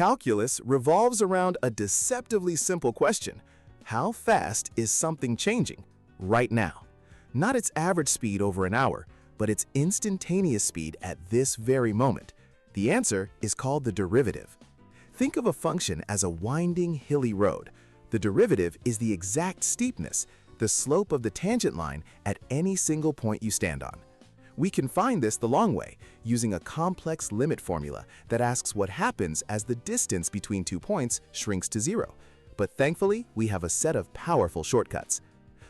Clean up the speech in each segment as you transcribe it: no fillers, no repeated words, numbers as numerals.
Calculus revolves around a deceptively simple question. How fast is something changing right now? Not its average speed over an hour, but its instantaneous speed at this very moment. The answer is called the derivative. Think of a function as a winding, hilly road. The derivative is the exact steepness, the slope of the tangent line at any single point you stand on. We can find this the long way, using a complex limit formula that asks what happens as the distance between 2 points shrinks to 0. But thankfully, we have a set of powerful shortcuts.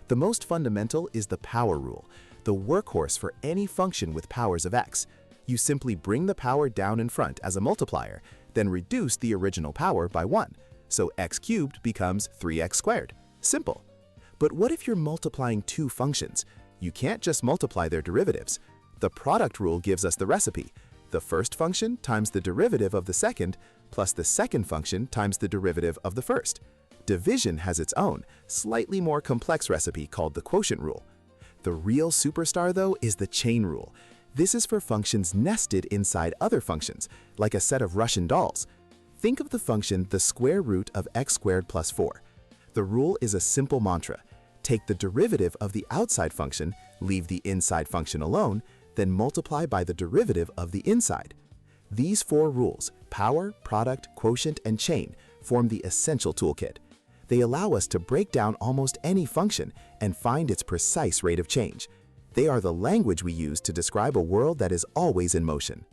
The most fundamental is the power rule, the workhorse for any function with powers of x. You simply bring the power down in front as a multiplier, then reduce the original power by 1. So x cubed becomes 3x squared. Simple. But what if you're multiplying two functions? You can't just multiply their derivatives. The product rule gives us the recipe. The first function times the derivative of the second, plus the second function times the derivative of the first. Division has its own, slightly more complex recipe called the quotient rule. The real superstar, though, is the chain rule. This is for functions nested inside other functions, like a set of Russian dolls. Think of the function the square root of x squared plus 4. The rule is a simple mantra. Take the derivative of the outside function, leave the inside function alone, then multiply by the derivative of the inside. These four rules, power, product, quotient, and chain, form the essential toolkit. They allow us to break down almost any function and find its precise rate of change. They are the language we use to describe a world that is always in motion.